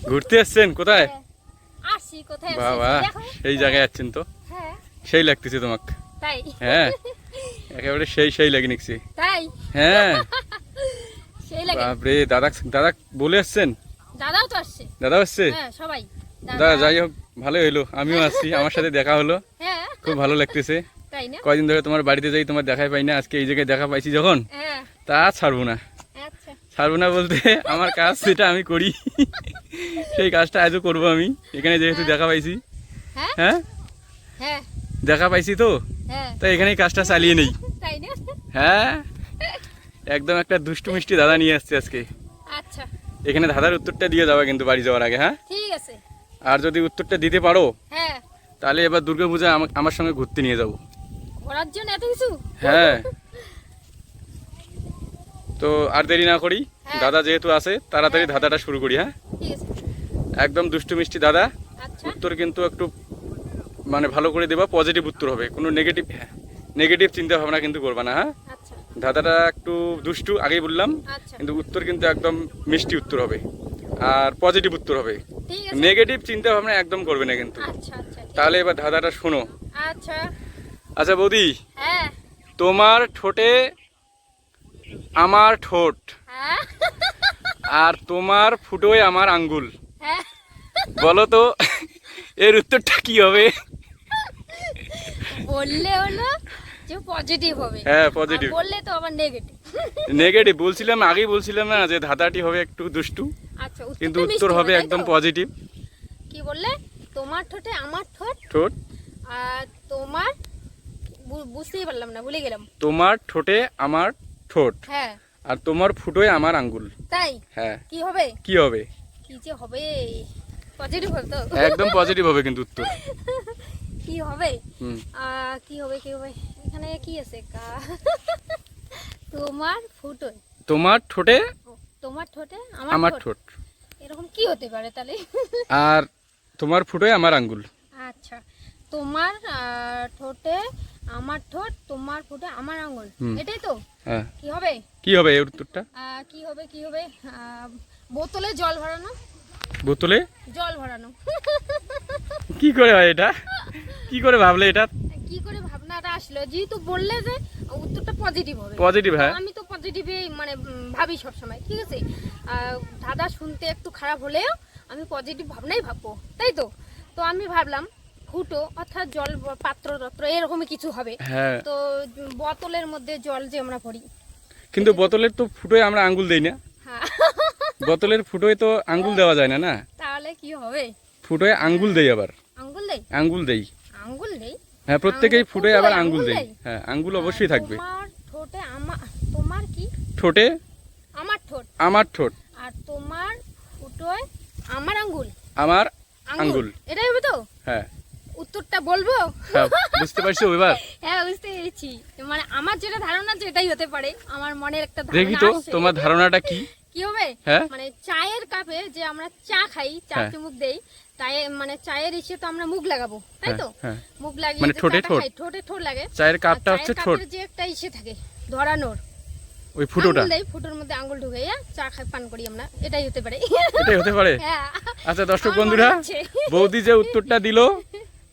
ঘুরতে এসেছেন কোথায়? আসি কোথায় আসছি বাবা দেখো। সেই জায়গায় যাচ্ছেন তো? হ্যাঁ সেই লাগতেছে তোমাকে। তাই হ্যাঁ একেবারে সেই লাগে নিচ্ছি। তাই হ্যাঁ সেই লাগে। বাপরে দাদা দাদা বলে আসছেন? দাদাও তো আসছে। দাদা আসছে? হ্যাঁ সবাই দাদা যাই হোক ভালোই হলো, আমিও আসছি, আমার সাথে দেখা হলো, হ্যাঁ খুব ভালো লাগতেছে। তাই না? কয়দিন ধরে তোমার বাড়িতে যাই, তোমার দেখাই পাই না, আজকে এই জায়গায় দেখা পাইছি যখন, হ্যাঁ তা ছাড়বো না। আচ্ছা ছাড়বো না বলতে আমার কাজ যেটা আমি করি সেই কাজটা আজও করবো আমি, এখানে যেহেতু দেখা পাইছি। হ্যাঁ হ্যাঁ হ্যাঁ দেখা পাইছি তো, হ্যাঁ তাই এখানেই কাজটা চালিয়ে নেই। তাই না? হ্যাঁ একদম একটা দুষ্টু মিষ্টি দাদা নিয়ে আসছে আজকে। আচ্ছা এখানে দাদার উত্তরটা দিয়ে যাওয়া কিন্তু বাড়ি যাওয়ার আগে। হ্যাঁ ঠিক আছে। আর যদি উত্তরটা দিতে পারো হ্যাঁ তাহলে এবার দুর্গাপূজা আমার সঙ্গে ঘুরতে নিয়ে যাবো। ঘোরার জন্য এত কিছু? হ্যাঁ তো আর দেরি না করি, হ্যাঁ। দাদা যেহেতু আছে তাড়াতাড়ি হ্যাঁ। ধাঁধাটা শুরু করি। হ্যাঁ ঠিক আছে। একদম দুষ্টু মিষ্টি দাদা, আচ্ছা উত্তর কিন্তু একটু মানে ভালো করে দেবা, পজিটিভ উত্তর হবে, কোনো নেগেটিভ চিন্তা ভাবনা কিন্তু করবা না। হ্যাঁ আচ্ছা দাদাটা একটু দুষ্টু আগেই বললাম, আচ্ছা কিন্তু উত্তর কিন্তু একদম মিষ্টি উত্তর হবে আর পজিটিভ উত্তর হবে, ঠিক আছে। নেগেটিভ চিন্তা ভাবনা একদম করবে না কিন্তু। আচ্ছা আচ্ছা ঠিক তাহলে এবার ধাঁধাটা শোনো। আচ্ছা আচ্ছা বৌদি, হ্যাঁ তোমার ঠোঁটে আমার ঠোঁট, হ্যাঁ আর তোমার ফুটোয় আমার আঙ্গুল, হ্যাঁ বলো তো এর উত্তরটা কি হবে? বললে হলো যে পজিটিভ হবে। হ্যাঁ পজিটিভ। আর বললে তো আবার নেগেটিভ। নেগেটিভ বলছিলাম, আগেই বলছিলাম না যে ধাঁধাটি হবে একটু দুষ্টু, আচ্ছা কিন্তু উত্তরটা উত্তর মিষ্টি হবে তাই একদম তো? পজিটিভ। কি বললে? তোমার ঠোঁটে আমার ঠোঁট, ঠোঁট, আর তোমার বুঝতেই পারলাম না, ভুলে গেলাম। তোমার ঠোঁটে আমার ঠোঁট, হ্যাঁ আর তোমার ফুটোয় আমার আঙ্গুল। তাই হ্যাঁ কি হবে? কি হবে? কি যে হবে? পজিটিভ হবে তো? একদম পজিটিভ হবে কিন্তু উত্তর। কি হবে? হুম কি হবে কি হবে? এখানে কি আছে? তোমার ফুটোয়, তোমার ঠোঁটে তোমার ঠোঁটে আমার আমার ঠোঁট, ঠোঁট, এরকম কি হতে পারে তাহলে? আর তোমার ফুটোয় আমার আঙ্গুল। আচ্ছা তোমার ঠোঁটে আমার ঠোঁট, তোমার ঠোঁটে আমার আঙুল, হুম। এটাই তো? হ্যাঁ কি হবে? কি হবে এর উত্তরটা? কি হবে কি হবে? বোতলে জল ভরানো। বোতলে জল ভরানো। কি করে হয় এটা? কি করে ভাবলে এটা? কি করে ভাবনাটা আসলো? যেহেতু বললে যে উত্তরটা পজিটিভ হবে, পজিটিভ। হ্যাঁ আমি তো পজিটিভই মানে ভাবি সব সময়। ঠিক আছে, দাদা শুনতে একটু খারাপ হলেও আমি পজিটিভ ভাবনাই ভাববো, তাই তো? তো আমি ভাবলাম ফুটো অর্থাৎ জল পাত্র তত্র এরকমই কিছু হবে। হ্যাঁ তো বোতলের মধ্যে জল যে আমরা ভরি, কিন্তু বোতলের তো ফুটোয় আমরা আঙ্গুল দেই না, হ্যাঁ বোতলের ফুটোয় তো আঙ্গুল দেওয়া যায় না। না তাহলে কি হবে? ফুটোয় আঙ্গুল দেই, আবার আঙ্গুল দেই? আঙ্গুল দেই। আঙ্গুল দেই? হ্যাঁ প্রত্যেকেই ফুটোয় আবার ফুটোয় আঙ্গুল আঙ্গুল দেই। দেয়? হ্যাঁ আঙ্গুল অবশ্যই থাকবে। তোমার ঠোঁটে আমার, তোমার কি? ঠোঁটে আমার ঠোঁট, আমার ঠোঁট, আর তোমার ফুটোয় আমার আঙ্গুল। আমার আঙ্গুল। এটাই হবে তো? হ্যাঁ উত্তরটা বলবো? হ্যাঁ বুঝতে পারছো এবার? হ্যাঁ বুঝতে পেরেছি। মানে আমার যেটা ধারণা আছে এটাই হতে পারে, আমার মনের একটা দেখি ধারণা তো আসছে। তোমার ধারণাটা কি। কি হবে? হ্যাঁ মানে চায়ের কাপে যে আমরা চা খাই, চা হ্যাঁ। মুখ দেই, তাই মানে চায়ের ইসে তো আমরা মুখ লাগাবো, তাই তো? হ্যাঁ মুখ লাগিয়ে মানে যে ঠোঁটে চাটা ঠোঁট। খাই, ঠোঁটে ঠোঁট লাগে। চায়ের আর কাপটা চায়ের হচ্ছে ঠোঁট, কাপের যে একটা ইসে থাকে ধরানোর, ওই ফুটোটা। আঙুল দেই, ফুটোর মধ্যে আঙুল ঢুকে চা খাই, পান করি আমরা, এটাই হতে পারে। এটাই হতে পারে। হ্যাঁ আচ্ছা দর্শক আমার বন্ধুরা, মনে হচ্ছে। বৌদি যে উত্তরটা দিল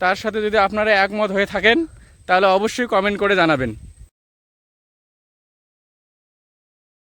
তার সাথে যদি আপনারা একমত হয়ে থাকেন তাহলে অবশ্যই কমেন্ট করে জানাবেন।